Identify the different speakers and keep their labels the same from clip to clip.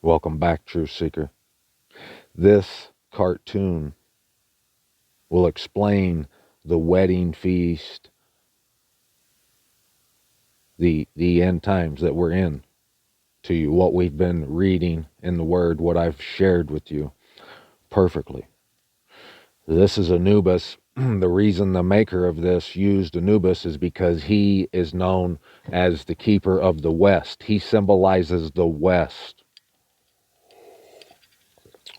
Speaker 1: Welcome back, Truth Seeker. This cartoon will explain the wedding feast, the end times that we're in to you, what we've been reading in the Word, what I've shared with you perfectly. This is Anubis. The reason the maker of this used Anubis is because he is known as the keeper of the West. He symbolizes the West.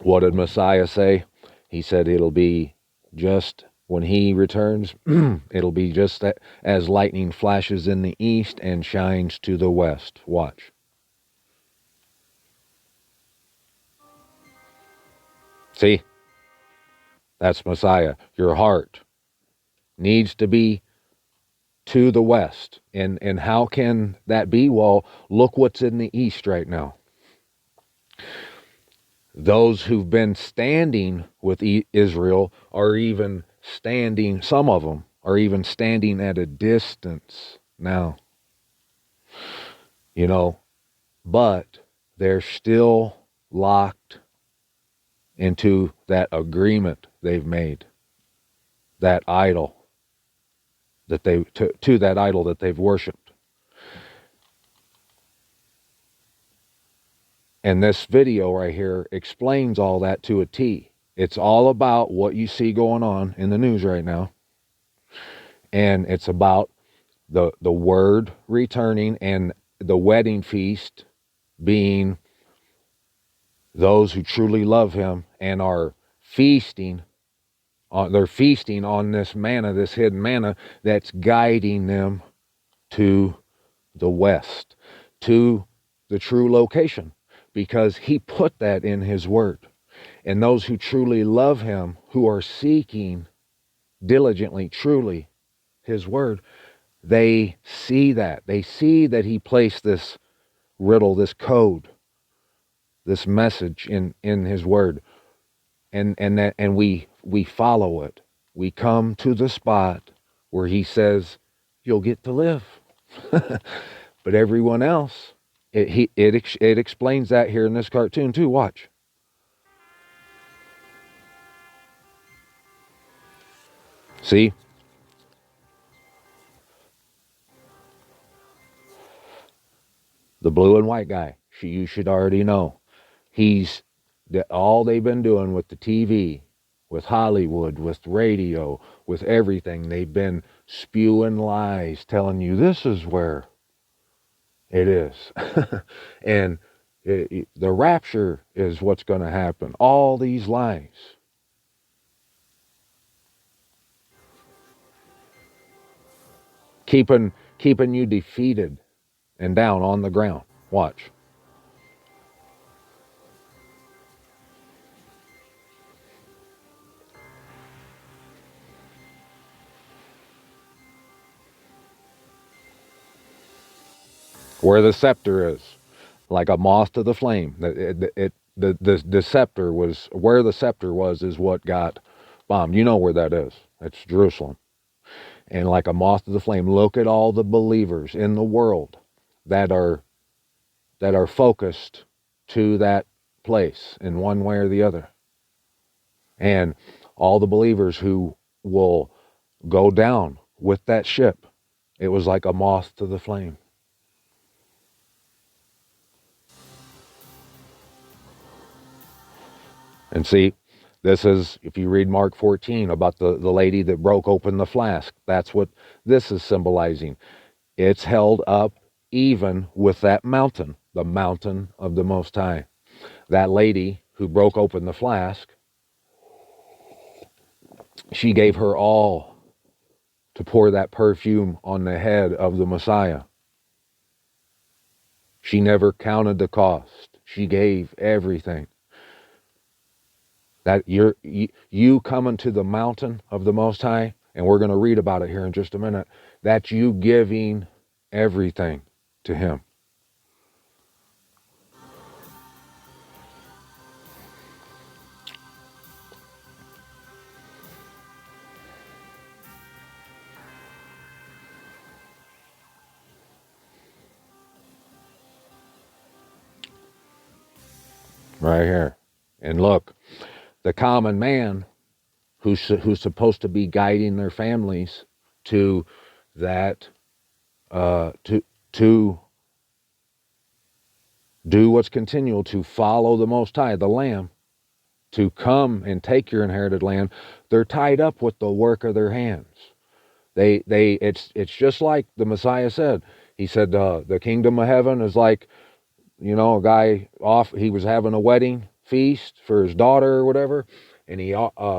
Speaker 1: What did Messiah say? He said it'll be just when he returns, it'll be just as lightning flashes in the east and shines to the west. Watch. See? That's Messiah. Your heart needs to be to the west. And how can that be? Well, look what's in the east right now. Those who've been standing with Israel are even standing, some of them are even standing at a distance now. You know, but they're still locked into that agreement they've made, that idol that to that idol that they've worshipped. And this video right here explains all that to a T. It's all about what you see going on in the news right now. And it's about the word returning and the wedding feast being those who truly love him and are feasting. They're feasting on this manna, this hidden manna that's guiding them to the west, to the true location, because he put that in his word. And those who truly love him, who are seeking diligently, truly his word, they see that. They see that he placed this riddle, this code, this message in his word. And we follow it. We come to the spot where he says, you'll get to live. But everyone else, it explains that here in this cartoon too. Watch. See? The blue and white guy. You should already know. He's all they've been doing with the TV, with Hollywood, with radio, with everything. They've been spewing lies, telling you this is where it is. And the rapture is what's going to happen. All these lies. Keeping you defeated and down on the ground. Watch. Where the scepter is, like a moth to the flame. The scepter was, where the scepter was is what got bombed. You know where that is. It's Jerusalem. And like a moth to the flame, look at all the believers in the world that are focused to that place in one way or the other. And all the believers who will go down with that ship, it was like a moth to the flame. And see, this is, if you read Mark 14 about the lady that broke open the flask, that's what this is symbolizing. It's held up even with that mountain, the mountain of the Most High. That lady who broke open the flask, she gave her all to pour that perfume on the head of the Messiah. She never counted the cost. She gave everything. That you coming to the mountain of the Most High, and we're going to read about it here in just a minute, that's you giving everything to him. right here. And look, the common man who's supposed to be guiding their families to that, to do what's continual, to follow the Most High, the Lamb, to come and take your inherited land. They're tied up with the work of their hands. It's just like the Messiah said. He said, the kingdom of heaven is like, a guy he was having a wedding feast for his daughter or whatever, and he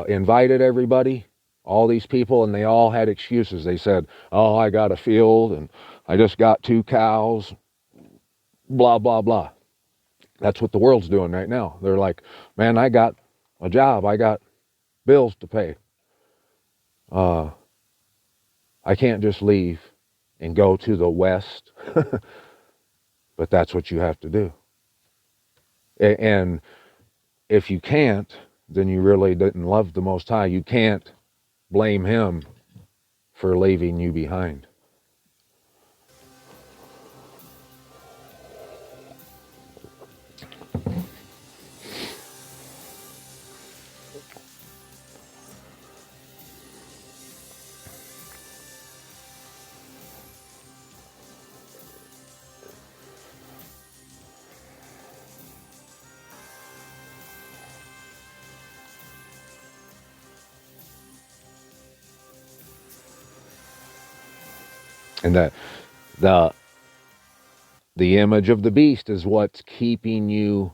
Speaker 1: invited everybody, all these people, and they all had excuses. They said, oh, I got a field, and I just got 2 cows, blah, blah, blah. That's what the world's doing right now. They're like, man, I got a job. I got bills to pay. I can't just leave and go to the West. But that's what you have to do. And if you can't, then you really didn't love the Most High. You can't blame him for leaving you behind. And that the image of the beast is what's keeping you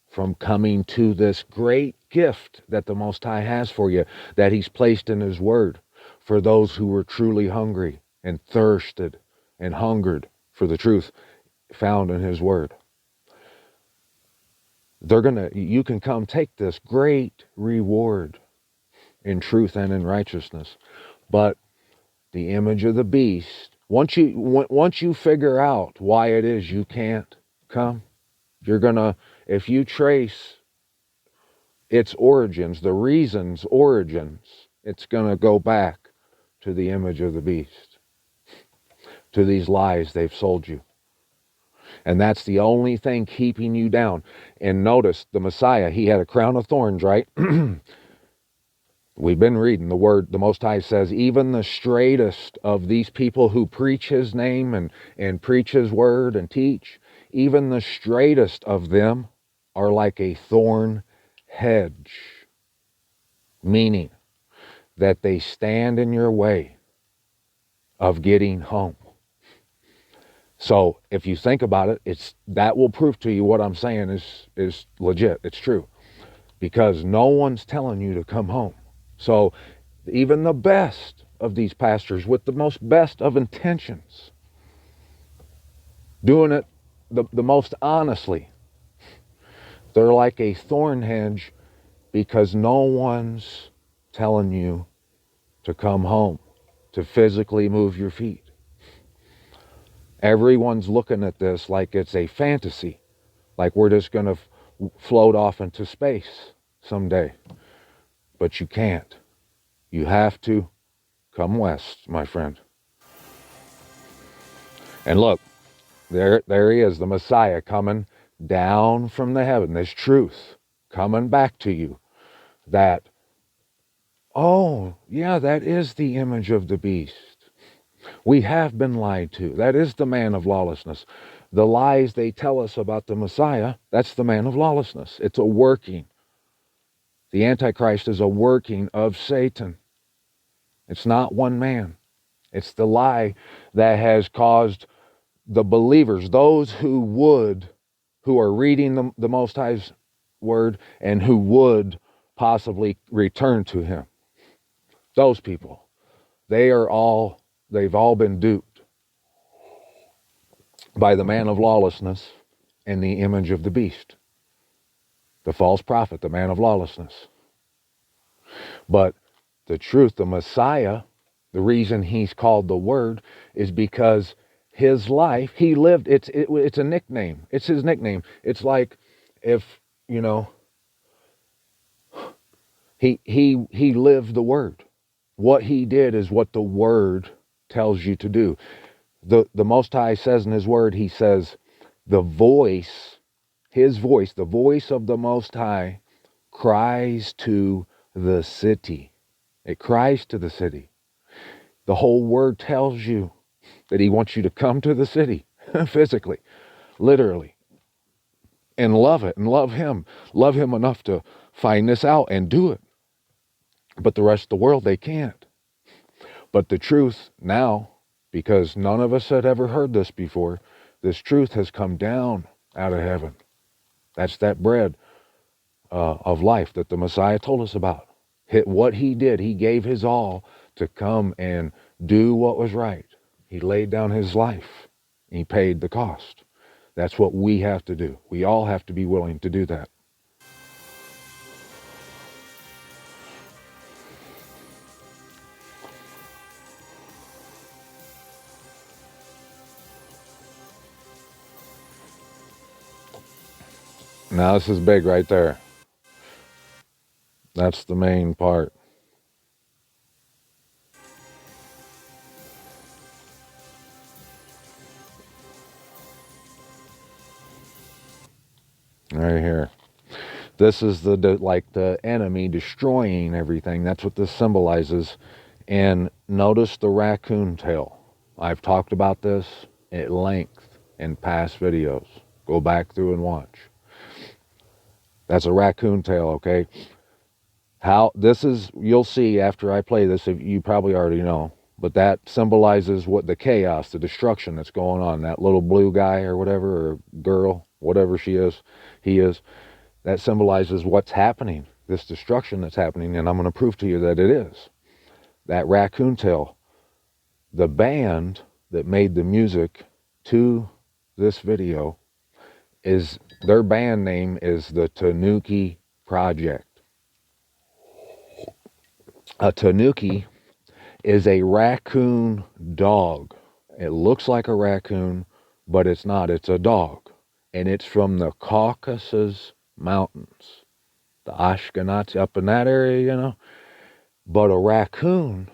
Speaker 1: from coming to this great gift that the Most High has for you, that he's placed in his word for those who were truly hungry and thirsted and hungered for the truth found in his word. You can come take this great reward in truth and in righteousness. But the image of the beast, once you figure out why it is you can't come, if you trace its origins, the reason's origins, it's gonna go back to the image of the beast, to these lies they've sold you. And that's the only thing keeping you down. And notice the Messiah, he had a crown of thorns, right? We've been reading the word. The Most High says, even the straightest of these people who preach his name and preach his word and teach, even the straightest of them are like a thorn hedge, meaning that they stand in your way of getting home. So if you think about it, that will prove to you what I'm saying is legit. It's true. Because no one's telling you to come home. So even the best of these pastors with the most best of intentions, doing it the most honestly, they're like a thorn hedge because no one's telling you to come home, to physically move your feet. Everyone's looking at this like it's a fantasy, like we're just going to float off into space someday. But you can't. You have to come west, my friend. And look, there he is, the Messiah coming down from the heaven. This truth coming back to you. That, oh, yeah, that is the image of the beast. We have been lied to. That is the man of lawlessness. The lies they tell us about the Messiah, that's the man of lawlessness. It's a working. The Antichrist is a working of Satan. It's not one man. It's the lie that has caused the believers, those who are reading the Most High's word and who would possibly return to him. Those people, they've all been duped by the man of lawlessness and the image of the beast, the false prophet, the man of lawlessness. But the truth, the Messiah, the reason he's called the Word is because his life, he lived, it's a nickname. It's his nickname. It's like if, he lived the Word. What he did is what the Word tells you to do. The Most High says in his Word, he says, the voice His voice, the voice of the Most High, cries to the city. It cries to the city. The whole word tells you that he wants you to come to the city, physically, literally, and love it and love him. Love him enough to find this out and do it. But the rest of the world, they can't. But the truth now, because none of us had ever heard this before, this truth has come down out of heaven. That's that bread of life that the Messiah told us about. What he did, he gave his all to come and do what was right. He laid down his life. He paid the cost. That's what we have to do. We all have to be willing to do that. Now this is big right there. That's the main part. Right here. This is like the enemy destroying everything. That's what this symbolizes. And notice the raccoon tail. I've talked about this at length in past videos. Go back through and watch. That's a raccoon tail, okay? How this is, you'll see after I play this, if you probably already know, but that symbolizes what the chaos, the destruction that's going on. That little blue guy or whatever, or girl, whatever she is, he is, that symbolizes what's happening, this destruction that's happening, and I'm going to prove to you that it is. That raccoon tail, the band that made the music to this video, is their band name is the Tanuki Project. A tanuki is a raccoon dog. It looks like a raccoon, but it's not. It's a dog. And it's from the Caucasus Mountains, the Ashkenazi, up in that area, you know. But a raccoon,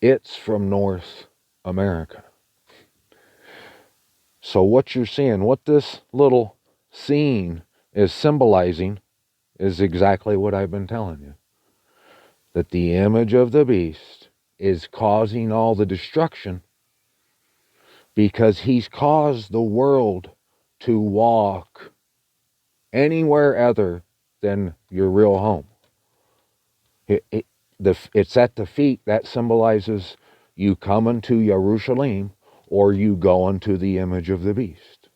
Speaker 1: it's from North America. So what you're seeing, what this little scene is symbolizing, is exactly what I've been telling you. That the image of the beast is causing all the destruction because he's caused the world to walk anywhere other than your real home. It's at the feet. That symbolizes you coming to Jerusalem or you going to the image of the beast.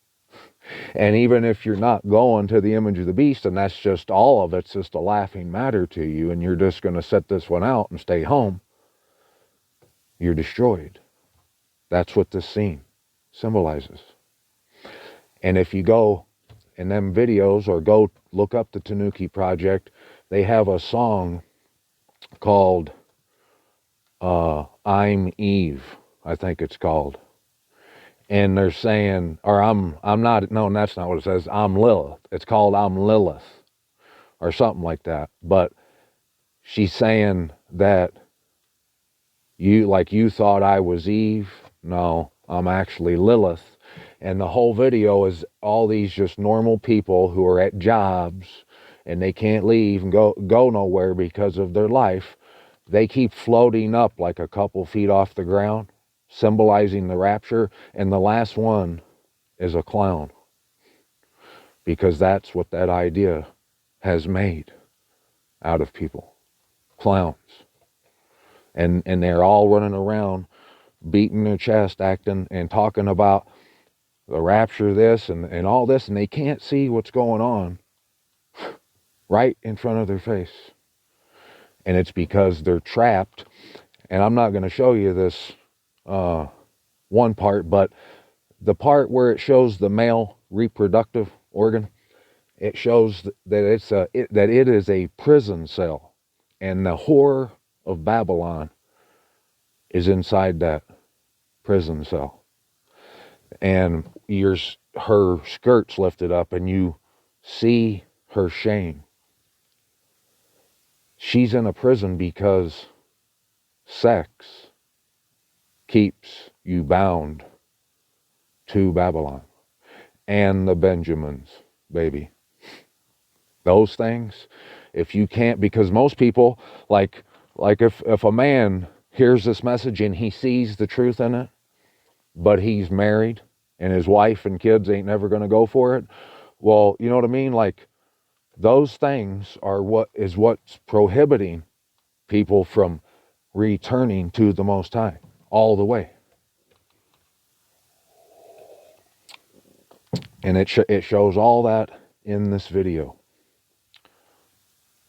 Speaker 1: And even if you're not going to the image of the beast, and that's just all of it's just a laughing matter to you, and you're just going to set this one out and stay home, you're destroyed. That's what this scene symbolizes. And if you go in them videos or go look up the Tanuki Project, they have a song called I'm Eve, I think it's called. And they're saying, or I'm not, no, that's not what it says. I'm Lilith. It's called I'm Lilith or something like that. But she's saying that you thought I was Eve. No, I'm actually Lilith. And the whole video is all these just normal people who are at jobs and they can't leave and go nowhere because of their life. They keep floating up like a couple feet off the ground, symbolizing the rapture, and the last one is a clown, because that's what that idea has made out of people, clowns. And they're all running around beating their chest, acting and talking about the rapture, this and all this, and they can't see what's going on right in front of their face. And it's because they're trapped. And I'm not going to show you this one part, but the part where it shows the male reproductive organ, it shows that it is a prison cell, and the whore of Babylon is inside that prison cell. And her skirt's lifted up, and you see her shame. She's in a prison because sex keeps you bound to Babylon. and the Benjamins, baby. Those things, if you can't, because most people, like if a man hears this message and he sees the truth in it, but he's married and his wife and kids ain't never going to go for it, well, you know what I mean? Like, those things are what's prohibiting people from returning to the Most High all the way. And it shows all that in this video.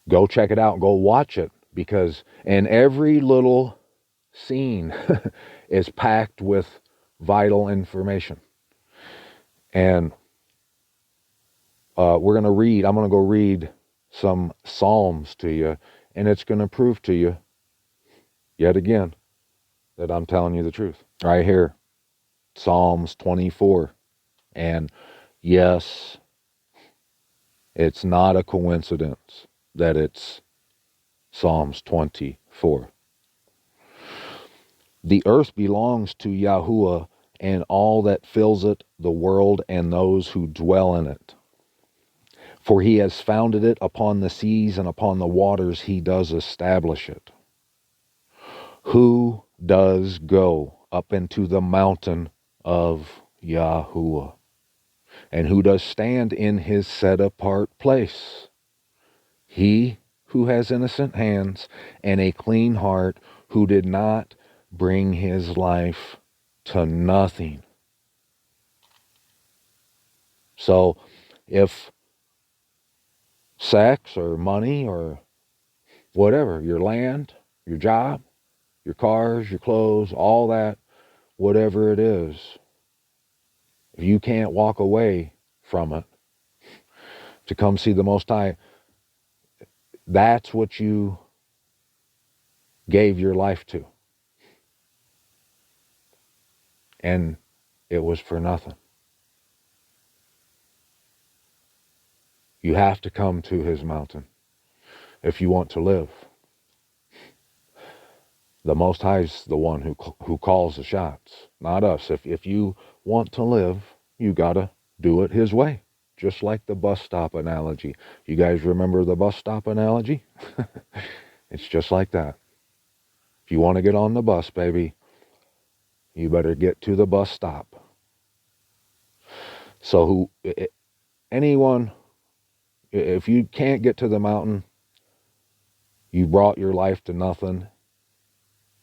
Speaker 1: Go check it out. Go watch it, because and every little scene is packed with vital information. And I'm going to go read some Psalms to you, and it's going to prove to you yet again that I'm telling you the truth. Right here, Psalms 24. And yes, it's not a coincidence that it's Psalms 24. The earth belongs to Yahuwah and all that fills it, the world and those who dwell in it. For he has founded it upon the seas, and upon the waters he does establish it. Who does go up into the mountain of Yahuwah? And who does stand in his set-apart place? He who has innocent hands and a clean heart, who did not bring his life to nothing. So if sex or money or whatever, your land, your job, your cars, your clothes, all that, whatever it is, if you can't walk away from it to come see the Most High, that's what you gave your life to. And it was for nothing. You have to come to his mountain if you want to live. The Most High is the one who calls the shots, not us. If you want to live, you got to do it his way. Just like the bus stop analogy. You guys remember the bus stop analogy? It's just like that. If you want to get on the bus, baby, you better get to the bus stop. So anyone, if you can't get to the mountain, you brought your life to nothing,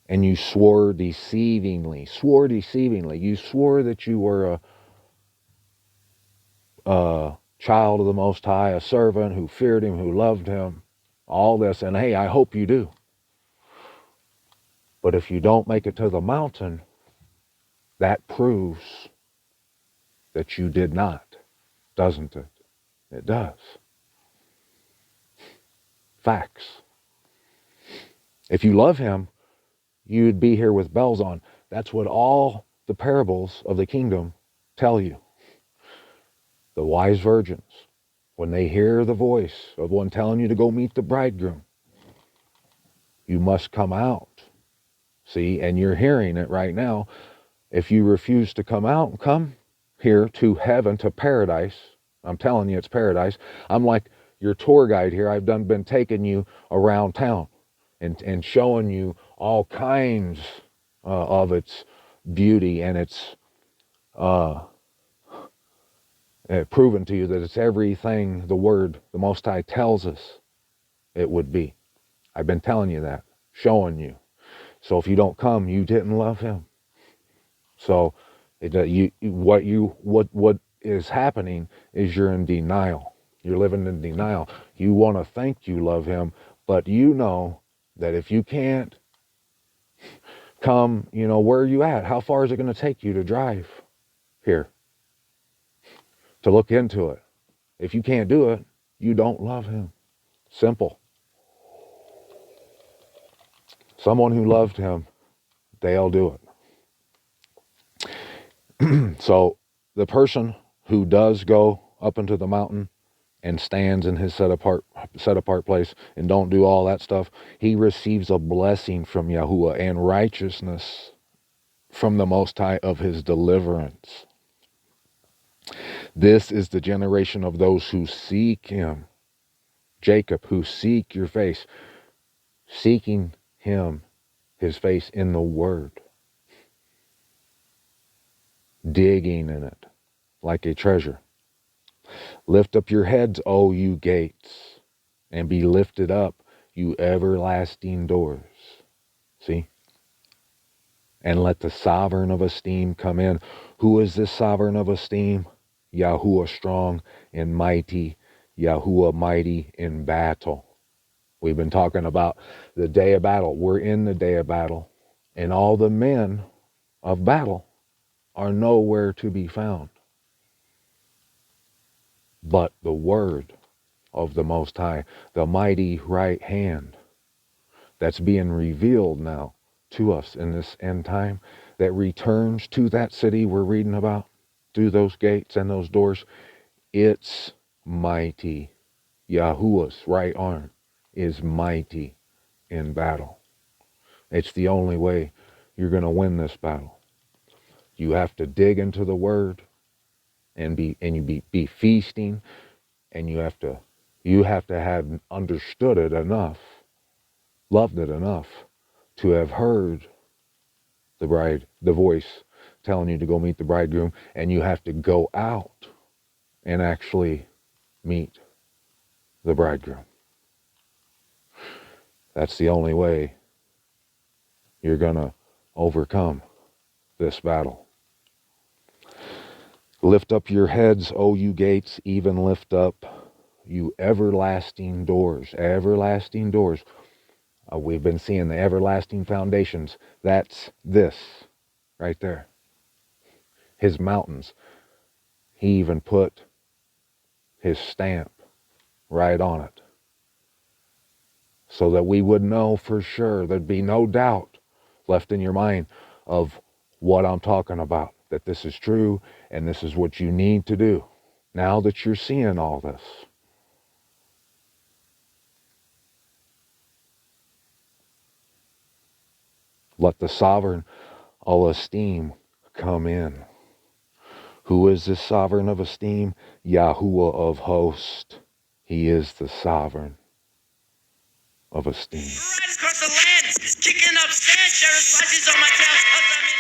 Speaker 1: and you swore deceivingly. You swore that you were a child of the Most High, a servant who feared him, who loved him, all this. And hey, I hope you do. But if you don't make it to the mountain, that proves that you did not, doesn't it? It does. Facts. If you love him, you'd be here with bells on. That's what all the parables of the kingdom tell you. The wise virgins, when they hear the voice of one telling you to go meet the bridegroom, you must come out. See, and you're hearing it right now. If you refuse to come out and come here to heaven, to paradise, I'm telling you it's paradise. I'm like your tour guide here. I've been taking you around town and showing you all kinds of its beauty, and it's proven to you that it's everything the Word, the Most High, tells us it would be. I've been telling you that, showing you. So if you don't come, you didn't love him. So what is happening is you're in denial. You're living in denial. You want to think you love him, but you know that if you can't come, where are you at? How far is it going to take you to drive here? To look into it. If you can't do it, you don't love him. Simple. Someone who loved him, they'll do it. So the person who does go up into the mountain and stands in his set apart place and don't do all that stuff, he receives a blessing from Yahuwah and righteousness from the Most High of his deliverance. This is the generation of those who seek him. Jacob, who seek your face. Seeking him, his face in the word. Digging in it like a treasure. Lift up your heads, O you gates, and be lifted up, you everlasting doors. See? And let the sovereign of esteem come in. Who is this sovereign of esteem? Yahuwah strong and mighty, Yahuwah mighty in battle. We've been talking about the day of battle. We're in the day of battle, and all the men of battle are nowhere to be found. But the word of the Most High, the mighty right hand that's being revealed now to us in this end time, that returns to that city we're reading about, through those gates and those doors, it's mighty. Yahuwah's right arm is mighty in battle. It's the only way you're going to win this battle. You have to dig into the word and be feasting, and you have to have understood it enough, loved it enough to have heard the voice telling you to go meet the bridegroom, and you have to go out and actually meet the bridegroom. That's the only way you're going to overcome this battle. Lift up your heads, O you gates, even lift up, you everlasting doors. Everlasting doors. We've been seeing the everlasting foundations. That's this right there. His mountains. He even put his stamp right on it, so that we would know for sure, there'd be no doubt left in your mind of what I'm talking about, that this is true and this is what you need to do now that you're seeing all this. Let the sovereign of esteem come in. Who is this sovereign of esteem? Yahuwah of hosts. He is the sovereign of esteem.
Speaker 2: Riding across the land, kicking up sand, sheriff's bodies on my tail.